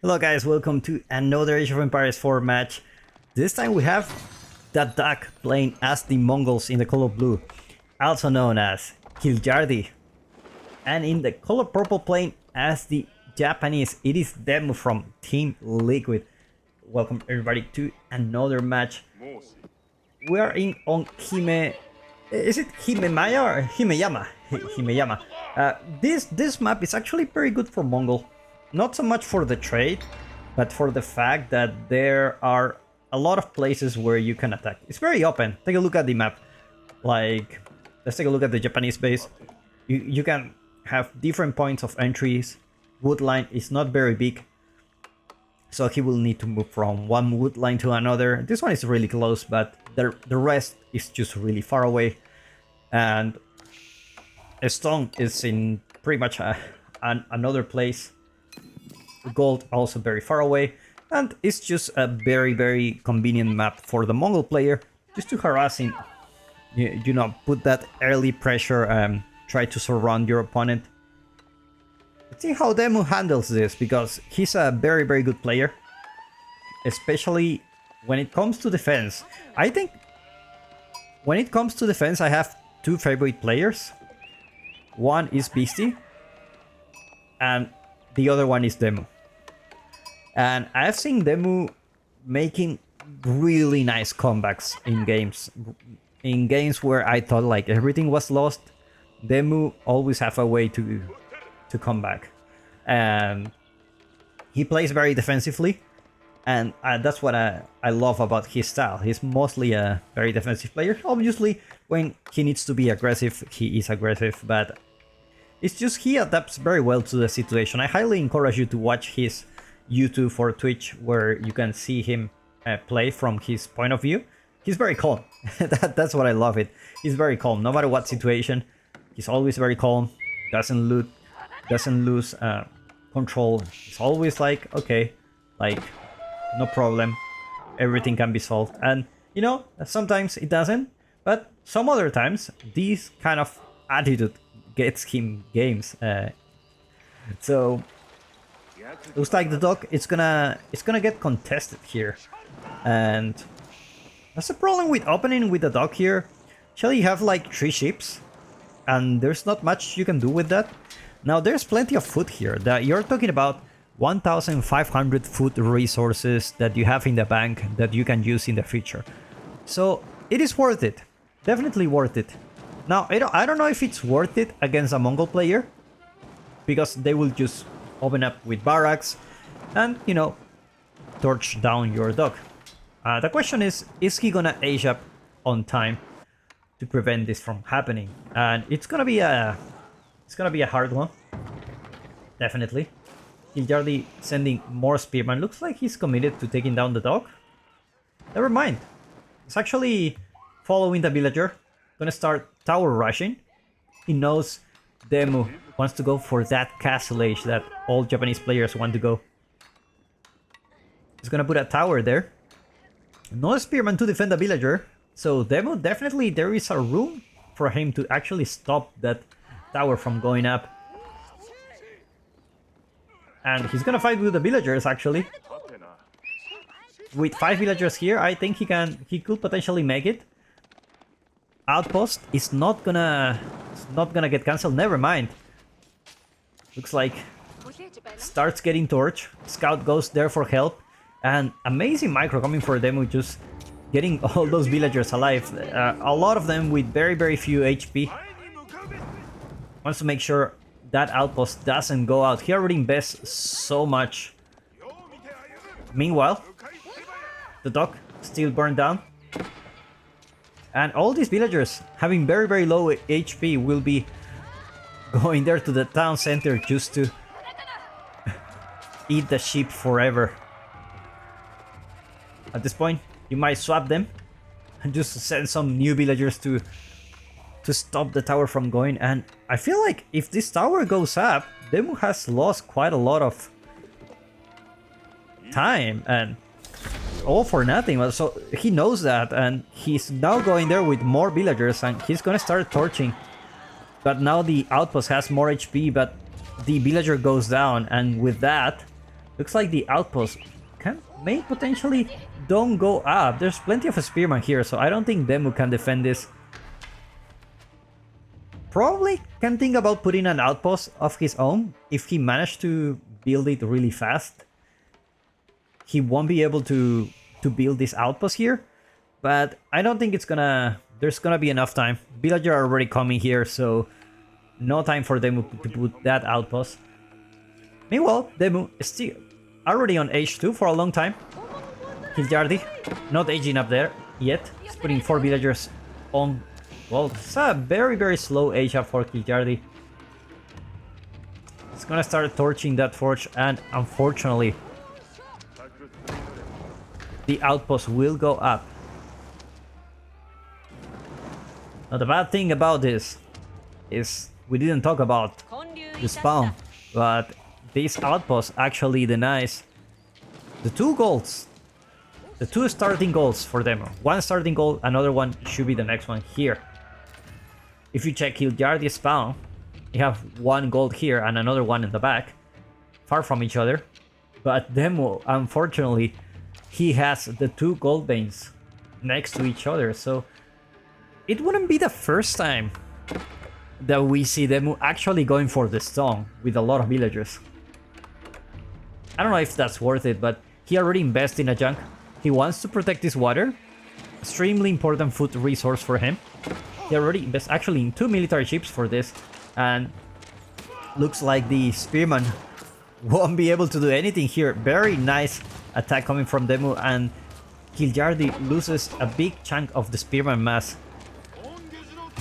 Hello guys, welcome to another Age of Empires 4 match. This time we have the duck playing as the Mongols in the color blue, also known as kiljardi. And in the color purple playing as the Japanese, it is Demo from Team Liquid. Welcome everybody to another match. We are in on Hime... Is it Himemaya or Himeyama? Himeyama. This map is actually very good for Mongol. Not so much for the trade, but for the fact that there are a lot of places where you can attack. It's very open. Take a look at the map. Like, let's take a look at the Japanese base. You can have different points of entries. Wood line is not very big, so he will need to move from one wood line to another. This one is really close, but the rest is just really far away. And stone is in pretty much another place. Gold also very far away, and it's just a very convenient map for the Mongol player just to harass him. You know, put that early pressure and try to surround your opponent. Let's see how Demu handles this, because he's a very good player, especially when it comes to defense. I think when it comes to defense, I have two favorite players. One is Beastie and the other one is Demu. And I've seen Demu making really nice comebacks in games. In games where I thought like everything was lost, Demu always have a way to come back. And he plays very defensively, and that's what I love about his style. He's mostly a very defensive player. Obviously, when he needs to be aggressive, he is aggressive, but it's just he adapts very well to the situation. I highly encourage you to watch his YouTube or Twitch, where you can see him play from his point of view. He's very calm. That's what I love it. He's very calm, no matter what situation. He's always very calm. Doesn't lose control. He's always like, okay, like, no problem. Everything can be solved. And you know, sometimes it doesn't, but some other times this kind of attitude gets him games. So looks like the dock it's gonna get contested here, and that's the problem with opening with the dock here. Actually, you have like 3 ships, and there's not much you can do with that. Now there's plenty of food here. That you're talking about 1,500 food resources that you have in the bank that you can use in the future. So it is worth it, definitely worth it. Now I don't know if it's worth it against a Mongol player, because they will just open up with barracks and, you know, torch down your dock. The question is he gonna age up on time to prevent this from happening? And it's gonna be a hard one, definitely. Kiljardi sending more spearmen. Looks like he's committed to taking down the dock. Never mind. He's actually following the villager. Gonna start tower rushing. He knows Demu wants to go for that castle age that all Japanese players want to go. He's gonna put a tower there. No spearman to defend the villager. So Demu, definitely there is a room for him to actually stop that tower from going up. And he's gonna fight with the villagers actually. With 5 villagers here, I think he could potentially make it. Outpost is not gonna get cancelled. Never mind. Looks like starts getting torch. Scout goes there for help, and amazing micro coming for them with just getting all those villagers alive. A lot of them with very few HP. Wants to make sure that outpost doesn't go out. He already invests so much. Meanwhile, the dock still burned down. And all these villagers having very low HP will be going there to the town center just to eat the sheep forever. At this point, you might swap them and just send some new villagers to stop the tower from going. And I feel like if this tower goes up, Demu has lost quite a lot of time, and all for nothing. So he knows that, and he's now going there with more villagers, and he's gonna start torching. But now the outpost has more HP, but the villager goes down, and with that, Looks like the outpost may potentially don't go up. There's plenty of spearmen here, so I don't think Demu can defend this. Probably can think about putting an outpost of his own. If he managed to build it really fast, he won't be able to build this outpost here. But I don't think there's gonna be enough time. Villagers are already coming here, so no time for Demu to put that outpost. Meanwhile, Demu is still already on age 2 for a long time. Kiljardi, not aging up there yet. He's putting 4 villagers on. Well, it's a very, very slow age up for Kiljardi. He's gonna start torching that forge, and unfortunately, the outpost will go up. Now, the bad thing about this is we didn't talk about the spawn, but this outpost actually denies the 2 golds. The 2 starting golds for them. One starting gold, another one should be the next one here. If you check Kiljardi spawn, you have 1 gold here and another one in the back, far from each other. But Demu, unfortunately, he has the 2 gold veins next to each other, so it wouldn't be the first time that we see Demu actually going for the stone with a lot of villagers. I don't know if that's worth it, but he already invested in a junk. He wants to protect this water. Extremely important food resource for him. He already invests actually in 2 military ships for this. And looks like the spearman won't be able to do anything here. Very nice attack coming from Demu, and Kiljardi loses a big chunk of the spearman mass.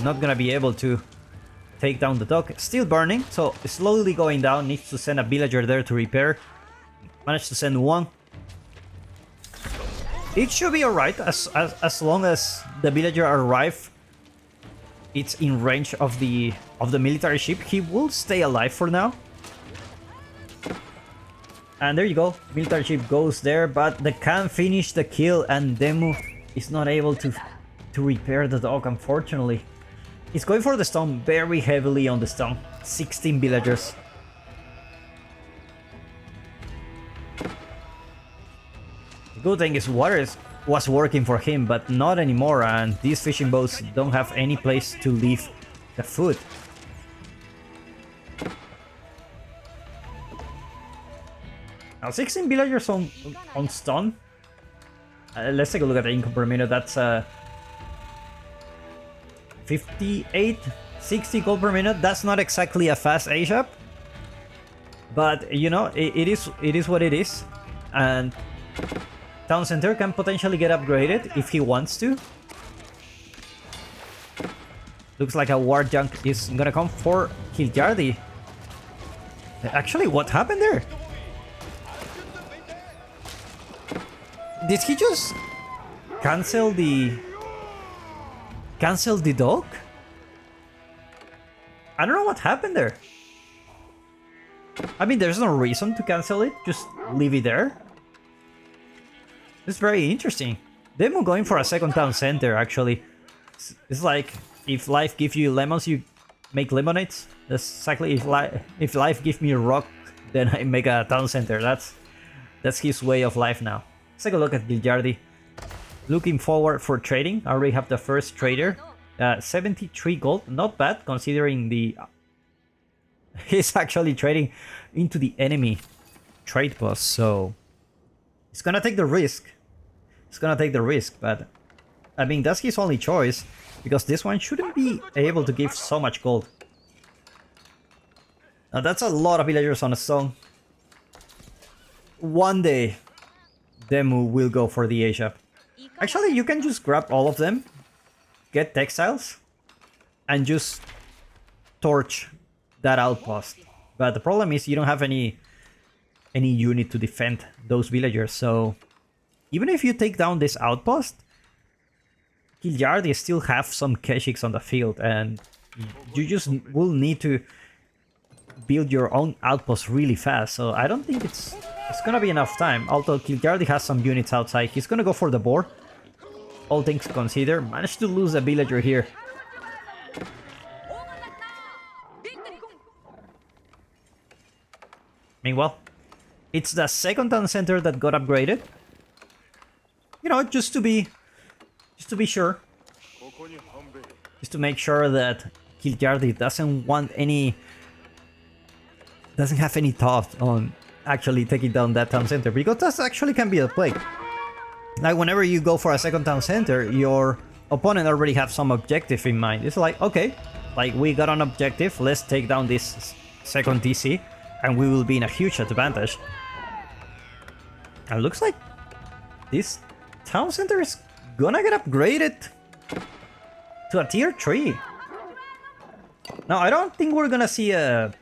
Not gonna be able to take down the dock. Still burning, so slowly going down. Needs to send a villager there to repair. Managed to send 1. It should be alright as long as the villager arrive. It's in range of the military ship. He will stay alive for now. And there you go. Military ship goes there, but they can't finish the kill, and Demu is not able to repair the dock, unfortunately. He's going for the stone very heavily on the stone. 16 villagers. The good thing is water was working for him, but not anymore, and these fishing boats don't have any place to leave the food. Now 16 villagers on stun. Let's take a look at the income per minute. That's 58, 60 gold per minute. That's not exactly a fast age up, but you know, it is what it is. And Town Center can potentially get upgraded if he wants to. Looks like a war junk is gonna come for Kiljardi. Actually, what happened there? Did he just cancel the dock? I don't know what happened there. I mean, there's no reason to cancel it. Just leave it there. It's very interesting. Demu going for a second town center, actually. It's like, if life gives you lemons, you make lemonades. That's exactly, if life gives me a rock, then I make a town center. That's his way of life now. Let's take a look at Kiljardi. Looking forward for trading. I already have the first trader. 73 gold, not bad considering the... He's actually trading into the enemy trade post, so... He's gonna take the risk. He's gonna take the risk, but... I mean, that's his only choice, because this one shouldn't be able to give so much gold. Now that's a lot of villagers on a stone. One day, Demu will go for the A-shop. Actually, you can just grab all of them, get textiles, and just torch that outpost. But the problem is you don't have any unit to defend those villagers, so even if you take down this outpost, Kiljardi still have some keshiks on the field, and you just will need to build your own outpost really fast. So I don't think it's gonna be enough time. Although Kiljardi has some units outside, he's gonna go for the boar. All things considered, managed to lose a villager here. Meanwhile, It's the second town center that got upgraded. You know, just to be sure. Just to make sure that Kiljardi doesn't have any thought on actually taking down that town center, because that actually can be a play. Like whenever you go for a second town center, your opponent already have some objective in mind. It's like, okay, like we got an objective, let's take down this second DC and we will be in a huge advantage. And looks like this town center is gonna get upgraded to a tier 3. Now I don't think we're gonna see a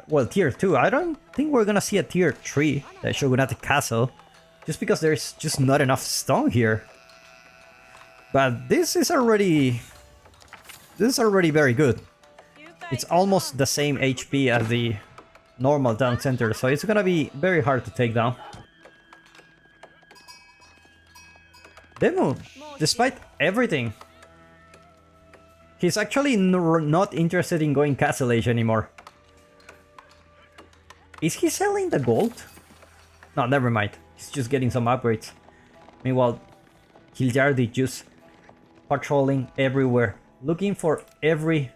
well, tier 2. I don't think we're gonna see a tier 3, the Shogunate Castle, just because there's just not enough stone here. But this is already very good. It's almost the same HP as the normal town center, so it's gonna be very hard to take down. Demu, despite everything, he's actually not interested in going Castle Age anymore. Is he selling the gold? No, never mind. He's just getting some upgrades. Meanwhile, Kiljardi just patrolling everywhere, looking for every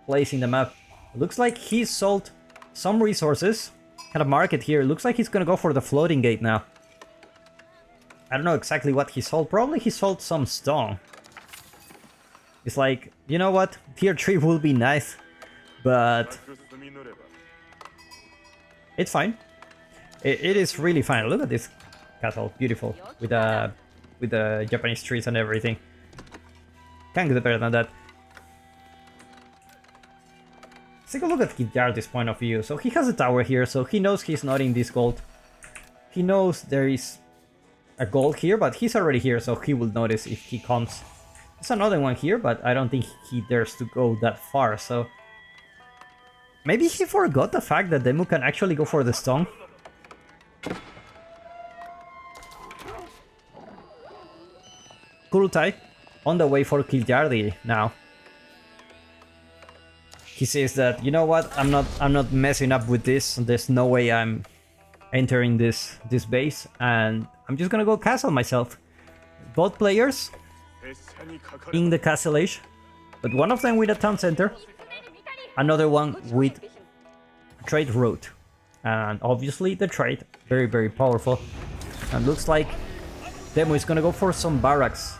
place in the map. Looks like he sold some resources. Had a market here. Looks like he's gonna go for the floating gate now. I don't know exactly what he sold. Probably he sold some stone. It's like, you know what? Tier 3 will be nice, but it's fine. It is really fine. Look at this castle, beautiful, with the Japanese trees and everything. Can't get better than that. Let's take a look at Kiljardi's point of view. So he has a tower here, so he knows he's not in this gold. He knows there is a gold here, but he's already here, so he will notice if he comes. There's another one here, but I don't think he dares to go that far, so maybe he forgot the fact that Demu can actually go for the stone. Kurutai on the way for Kiljardi now. He says that, you know what, I'm not messing up with this. There's no way I'm entering this base, and I'm just gonna go castle myself. Both players in the castle age, but one of them with a town center, another one with a trade route, and obviously the trade very, very powerful. And looks like Demo is gonna go for some barracks.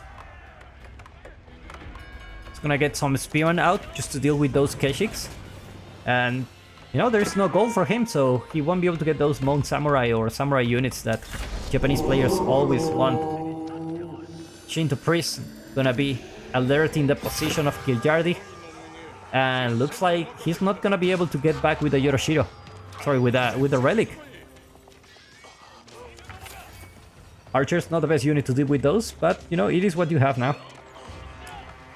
He's gonna get some spearmen out just to deal with those Keshiks, and you know, there's no gold for him, so he won't be able to get those Mount Samurai or Samurai units that Japanese players always want. Shinto Priest gonna be alerting the position of Kiljardi, and looks like he's not gonna be able to get back with the Yoroshiro. Sorry, with the relic. Archer's not the best unit to deal with those, but you know, it is what you have now.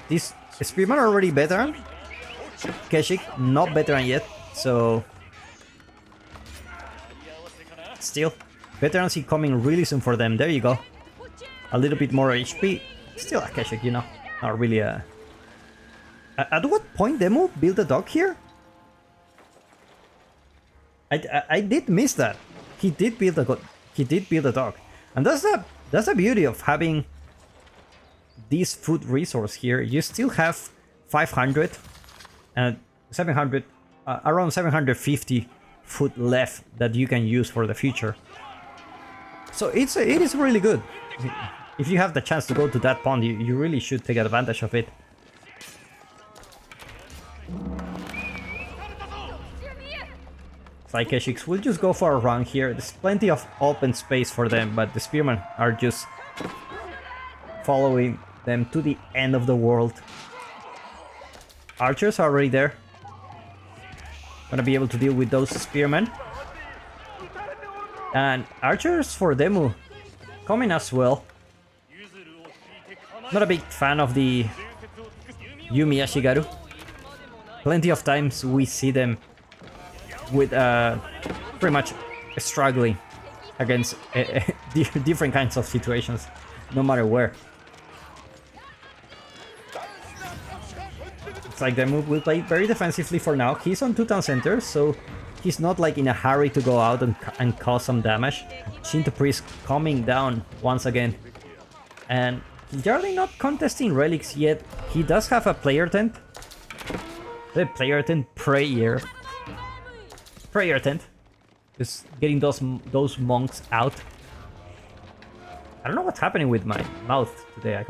These spearmen are already veteran. Keshik, not veteran yet, so still, veterans coming really soon for them. There you go. A little bit more HP. Still a Keshik, you know. Not really a... At what point Demo built a dock here? I did miss that. He did build a dock. And that's the beauty of having this food resource here. You still have 500 and 700, around 750 food left that you can use for the future. So it is really good. If you have the chance to go to that pond, you really should take advantage of it. Psykeshiks will just go for a run here. There's plenty of open space for them, but the spearmen are just following them to the end of the world. Archers are already there. Gonna be able to deal with those spearmen. And archers for Demu coming as well. Not a big fan of the Yumi Ashigaru. Plenty of times we see them with pretty much struggling against different kinds of situations, no matter where. It's like the move will play very defensively for now. He's on 2 town centers, so he's not like in a hurry to go out and cause some damage. Shinto Priest coming down once again. And Kiljardi not contesting relics yet. He does have a player tent. The player tent prayer. Prayer tent. Just getting those monks out. I don't know what's happening with my mouth today. I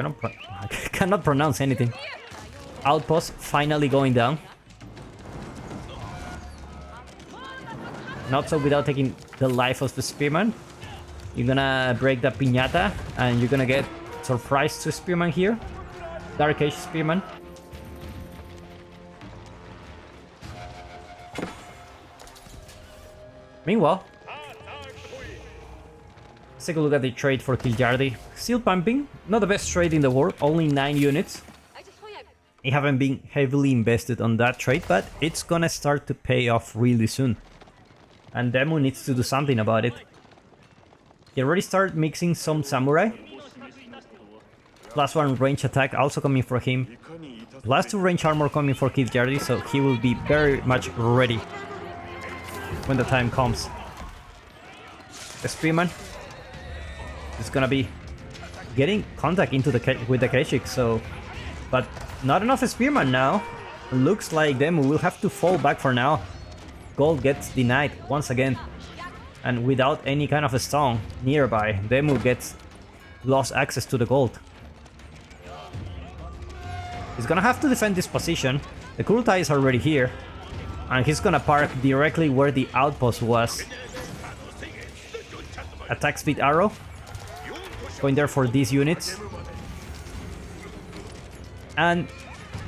cannot pronounce anything. Outpost finally going down. Not so without taking the life of the spearman. You're gonna break the piñata and you're gonna get surprise to spearman here. Dark Age spearman. Meanwhile, let's take a look at the trade for Kiljardi. Still pumping, not the best trade in the world, only 9 units. I haven't been heavily invested on that trade, but it's gonna start to pay off really soon. And Demu needs to do something about it. He already started mixing some samurai. +1 range attack also coming for him. +2 range armor coming for Kiljardi, so he will be very much ready when the time comes. The spearman is gonna be getting contact into with the Keshik, so... But not enough spearman now. Looks like Demu will have to fall back for now. Gold gets denied once again. And without any kind of a stone nearby, Demu gets lost access to the gold. He's gonna have to defend this position. The Kurultai is already here. And he's gonna park directly where the outpost was. Attack speed arrow. Going there for these units. And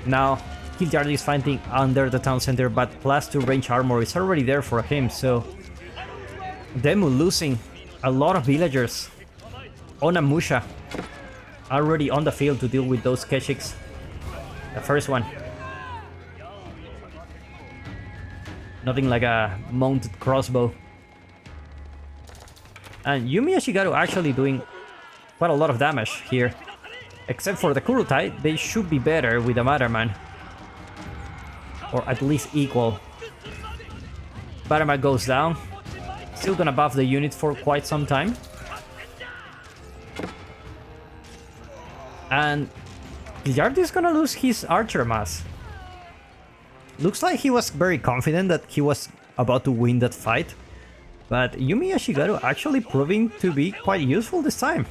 now Kiljardi is fighting under the town center, but +2 range armor is already there for him, so... Demu losing a lot of villagers. Onamusha already on the field to deal with those Keshiks. The first one. Nothing like a mounted crossbow. And Yumi Ashigaru actually doing quite a lot of damage here. Except for the Kurultai, they should be better with the Matterman. Or at least equal. Matterman goes down. Still gonna buff the unit for quite some time. And Kiljardi is gonna lose his archer mass. Looks like he was very confident that he was about to win that fight. But Yumi Ashigaru actually proving to be quite useful this time.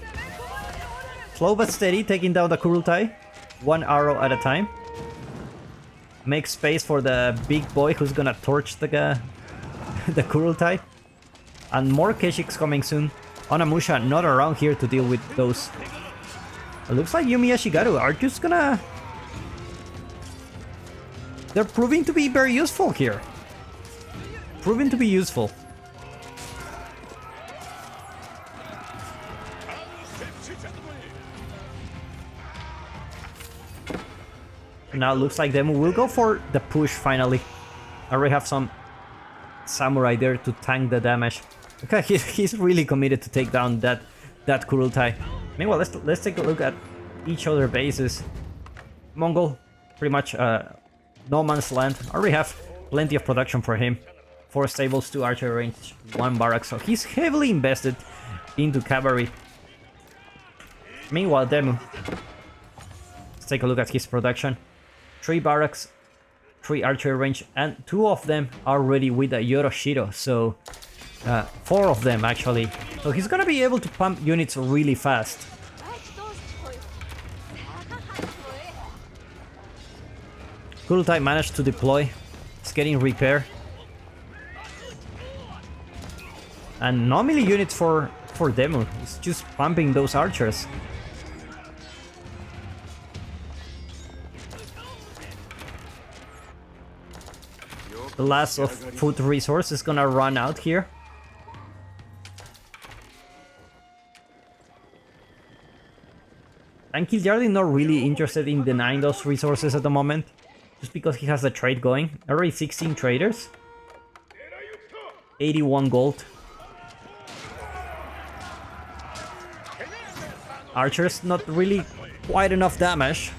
Slow but steady, taking down the Kurultai. 1 arrow at a time. Make space for the big boy who's gonna torch the Kurultai. And more Keshiks coming soon. Onamusha not around here to deal with those. It looks like Yumi Ashigaru are just gonna... They're proving to be very useful here. Proving to be useful. Now looks like Demu will go for the push finally. I already have some samurai there to tank the damage. Okay, he's really committed to take down that Kurultai. Meanwhile, let's take a look at each other bases. Mongol, pretty much no man's land. I already have plenty of production for him. 4 stables, 2 archer range, 1 barrack. So he's heavily invested into cavalry. Meanwhile, Demu. Let's take a look at his production. 3 barracks, 3 archer range, and 2 of them are ready with a Yoroshiro. So 4 of them actually. So he's gonna be able to pump units really fast. Kurultai managed to deploy. It's getting repair. And no melee units for Demu. It's just pumping those archers. The last of food resource is gonna run out here. And Kiljardi not really interested in denying those resources at the moment. Just because he has the trade going. Already 16 traders. 81 gold. Archers not really quite enough damage.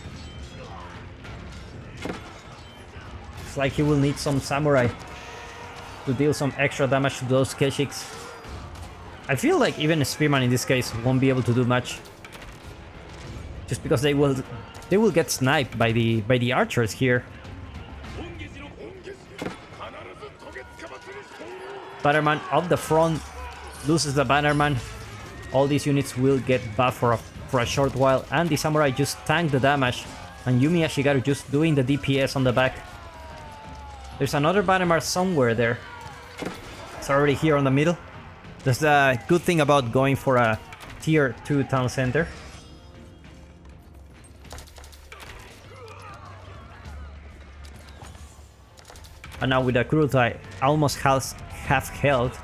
It's like he will need some samurai to deal some extra damage to those Keshiks. I feel like even a Spearman in this case won't be able to do much. Just because they will get sniped by the archers here. Bannerman up the front, loses the Bannerman. All these units will get buffed for a short while, and the Samurai just tank the damage, and Yumi Ashigaru just doing the DPS on the back. There's another Bannerman somewhere there. It's already here on the middle. That's the good thing about going for a tier 2 town center. And now with the Kurultai almost half health,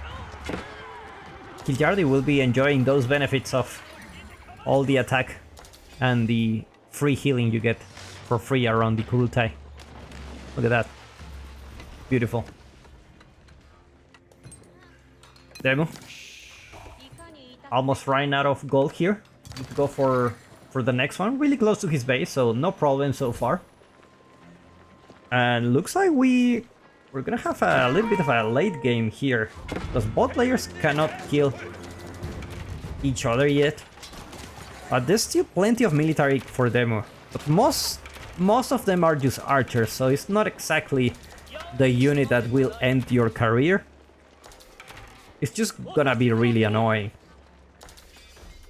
Kiljardi will be enjoying those benefits of all the attack and the free healing you get for free around the Kurultai. Look at that. Beautiful. Demo. Almost running out of gold here. Need to go for the next one. Really close to his base, so no problem so far. And looks like we're gonna have a little bit of a late game here, because both players cannot kill each other yet. But there's still plenty of military for demo. But most of them are just archers, so it's not exactly the unit that will end your career. It's just gonna be really annoying.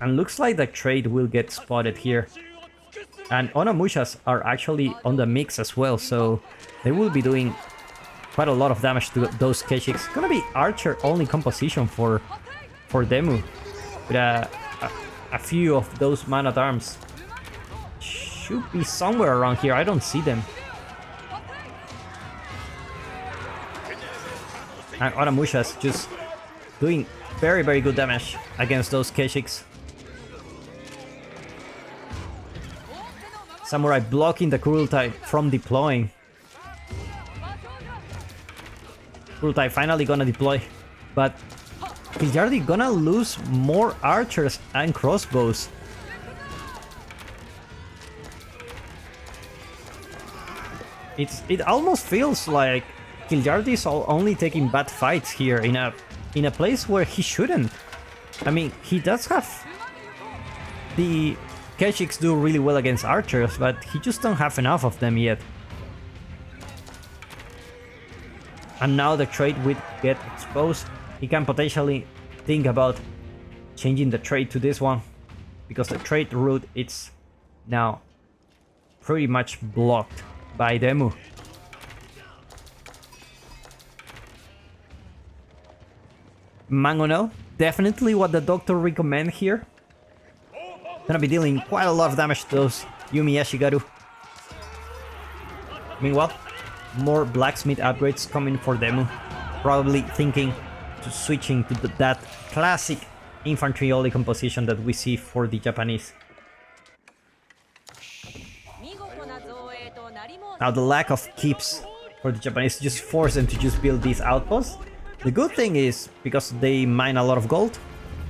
And looks like the trade will get spotted here. And Onamushas are actually on the mix as well, so they will be doing quite a lot of damage to those Keshiks. Gonna be archer only composition for Demu, with a few of those man-at-arms. Should be somewhere around here. I don't see them. And Onamushas just doing very, very good damage against those Keshiks. Samurai blocking the Kurultai from deploying. Kurultai finally gonna deploy, but Kiljardi gonna lose more archers and crossbows. It almost feels like Kiljardi is only taking bad fights here in a place where he shouldn't. I mean, he does have the Keshiks do really well against archers, but he just don't have enough of them yet. And now the trade will get exposed. He can potentially think about changing the trade to this one, because the trade route is now pretty much blocked by Demu. Mangonel, definitely what the doctor recommend here. Gonna be dealing quite a lot of damage to those Yumi Ashigaru. Meanwhile, more blacksmith upgrades coming for Demu. Probably thinking to switching to that classic infantry only composition that we see for the Japanese. Now the lack of keeps for the Japanese just force them to just build these outposts. The good thing is, because they mine a lot of gold,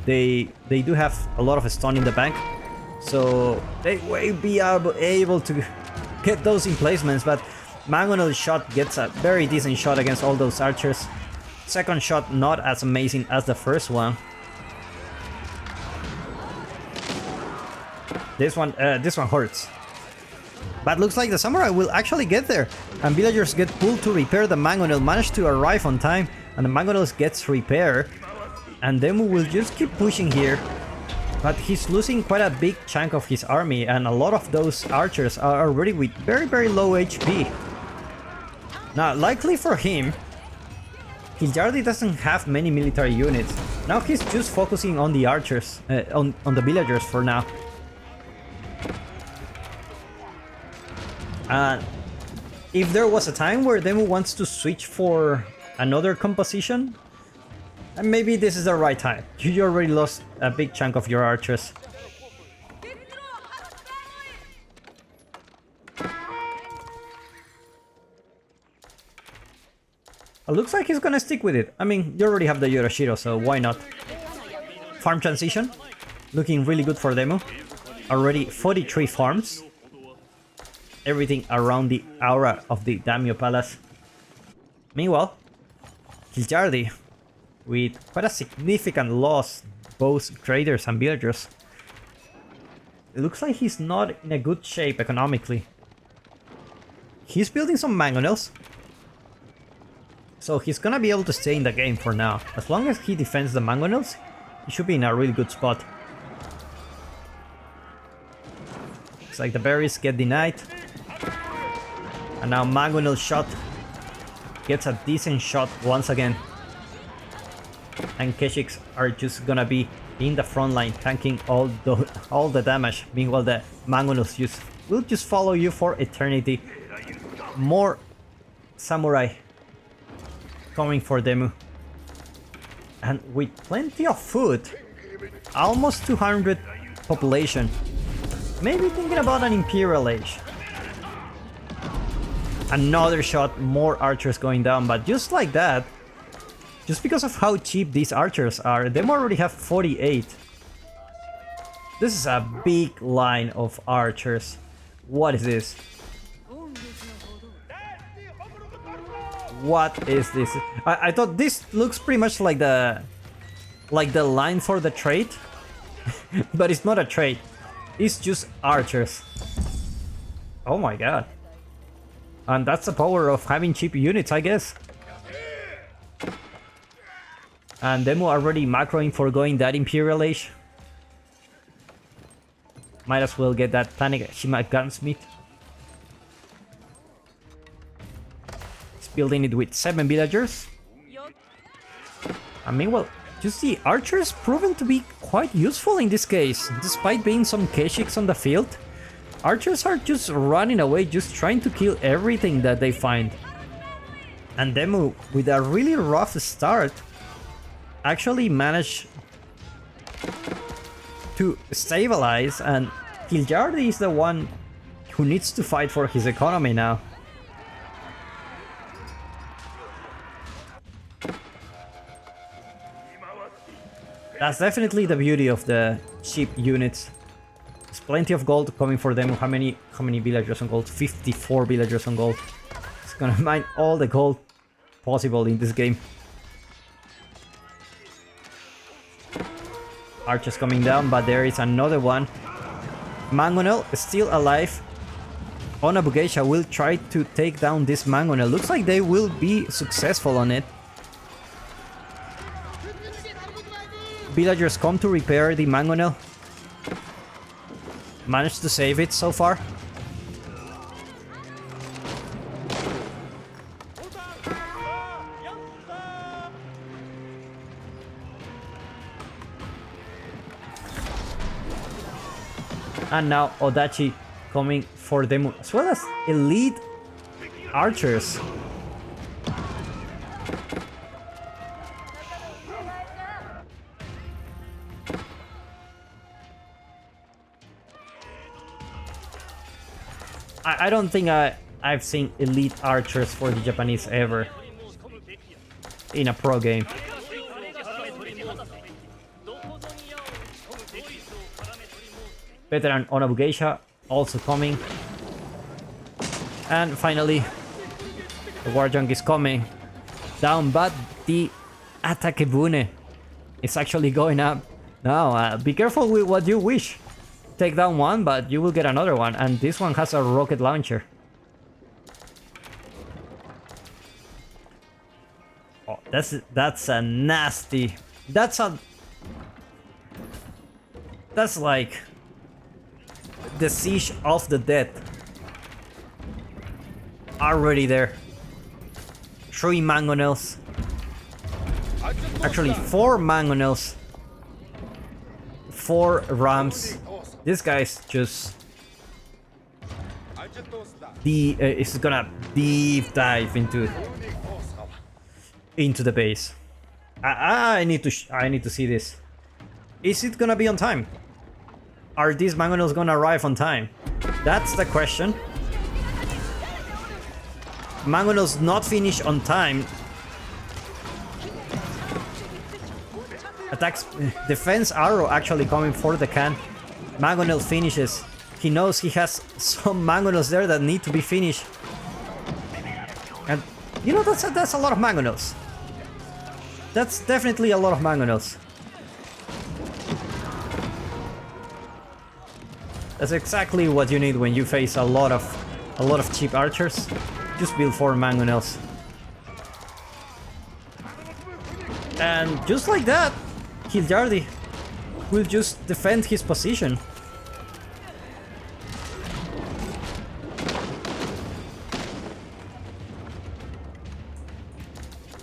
they do have a lot of stone in the bank, so they will be able to get those emplacements. But Mangonel's shot gets a very decent shot against all those archers. Second shot not as amazing as the first one. This one hurts. But looks like the Samurai will actually get there, and villagers get pulled to repair the Mangonel. Manage to arrive on time, and the Mangonel gets repaired, and Demu will just keep pushing here. But he's losing quite a big chunk of his army, and a lot of those archers are already with very, very low HP. Now, likely for him, Kiljardi doesn't have many military units. Now he's just focusing on the archers, on the villagers for now. If there was a time where Demu wants to switch for another composition, maybe this is the right time. You already lost a big chunk of your archers. It looks like he's gonna stick with it. I mean, you already have the Yorashiro, so why not? Farm transition, looking really good for Demu. Already 43 farms. Everything around the aura of the Daimyo Palace. Meanwhile, kiljardi with quite a significant loss, both traders and villagers. It looks like he's not in a good shape economically. He's building some mangonels, so he's gonna be able to stay in the game for now. As long as he defends the mangonels, he should be in a really good spot. Looks like the berries get denied. And now mangonel shot gets a decent shot once again. And Keshiks are just gonna be in the front line tanking all the damage. Meanwhile the mangonels will just follow you for eternity. More samurai coming for Demu. And with plenty of food, almost 200 population, maybe thinking about an Imperial Age. Another shot, more archers going down, but just like that, just because of how cheap these archers are, they already have 48. This is a big line of archers. What is this? What is this? I thought this looks pretty much like the line for the trade, but it's not a trade. It's just archers. Oh my god. And that's the power of having cheap units, I guess. And Demu already macroing for going that Imperial Age. Might as well get that Panic Shima Gunsmith. He's building it with 7 villagers. And meanwhile, just the archers proven to be quite useful in this case. Despite being some Keshiks on the field, archers are just running away, just trying to kill everything that they find. And Demu, with a really rough start, actually managed to stabilize, and Kiljardi is the one who needs to fight for his economy now. That's definitely the beauty of the cheap units. There's plenty of gold coming for them. How many villagers on gold? 54 villagers on gold. It's gonna mine all the gold possible in this game. Archers coming down, but there is another one. Mangonel is still alive. Onabugeisha will try to take down this Mangonel. Looks like they will be successful on it. Villagers come to repair the Mangonel. Managed to save it so far. And now Odachi coming for them, as well as elite archers. I don't think I've seen elite archers for the Japanese ever in a pro game. Veteran Onabugeisha also coming. And finally, the War Junk is coming down, but the Atakebune is actually going up. Now, be careful with what you wish. Take down one, but you will get another one, and this one has a rocket launcher. Oh, that's a nasty. That's like the Siege of the Dead. Already there. 3 Mangonels. Actually 4 Mangonels. 4 Rams. This guy's just is gonna deep dive into the base. I need to see this. Is it gonna be on time? Are these Mangonels gonna arrive on time? That's the question. Mangonels not finish on time. Attacks, defense arrow actually coming for the can. Mangonel finishes. He knows he has some Mangonels there that need to be finished. And you know, that's a lot of Mangonels. That's definitely a lot of mangonels. That's exactly what you need when you face a lot of cheap archers. Just build 4 mangonels. And just like that, kiljardi will just defend his position.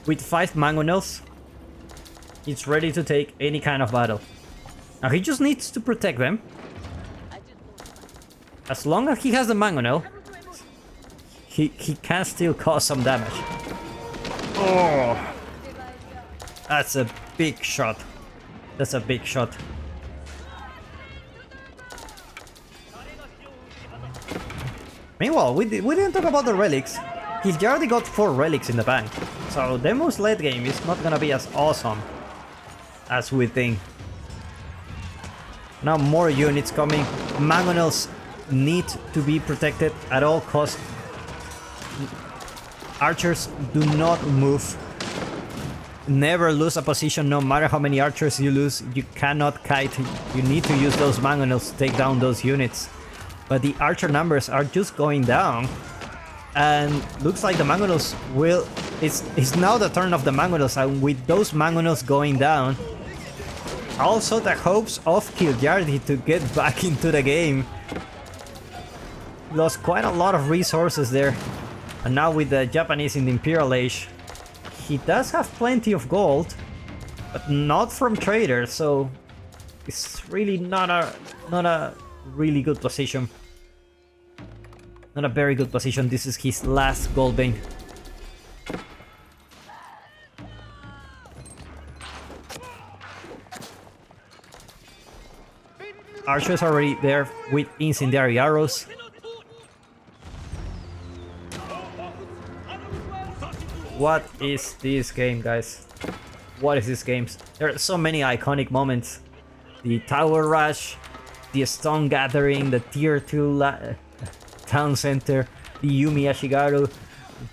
With 5 mangonels, he's ready to take any kind of battle. Now he just needs to protect them. As long as he has the mangonel, he can still cause some damage. Oh, that's a big shot. That's a big shot. Meanwhile, we didn't talk about the relics. He's already got 4 relics in the bank, so Demo's late game is not gonna be as awesome as we think. Now more units coming. Mangonels need to be protected at all costs. Archers do not move. Never lose a position, no matter how many archers you lose. You cannot kite. You need to use those mangonels to take down those units. But the archer numbers are just going down. And looks like the mangonels will... It's now the turn of the mangonels, and with those mangonels going down, also the hopes of kiljardi to get back into the game. Lost quite a lot of resources there. And now with the Japanese in the Imperial Age, he does have plenty of gold, but not from traders, so it's really not a really good position. Not a very good position. This is his last gold vein. Archers already there with incendiary arrows. What is this game, guys? What is this game? There are so many iconic moments. The tower rush, the stone gathering, the tier 2 town center, the Yumi Ashigaru,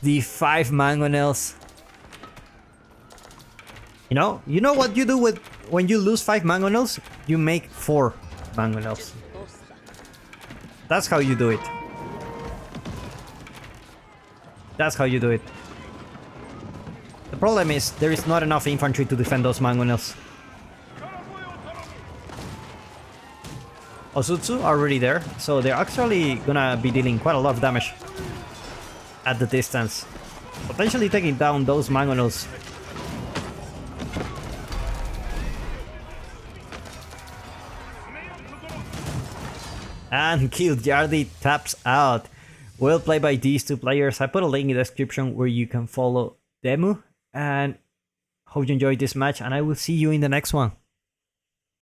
the 5 mangonels. You know what you do with when you lose 5 mangonels? You make 4 mangonels. That's how you do it. That's how you do it. The problem is there is not enough infantry to defend those mangonels. Osutsu are already there, so they're actually gonna be dealing quite a lot of damage at the distance. Potentially taking down those mangonels. And kiljardi taps out. Well played by these 2 players. I put a link in the description where you can follow Demu. And hope you enjoyed this match, and I will see you in the next one.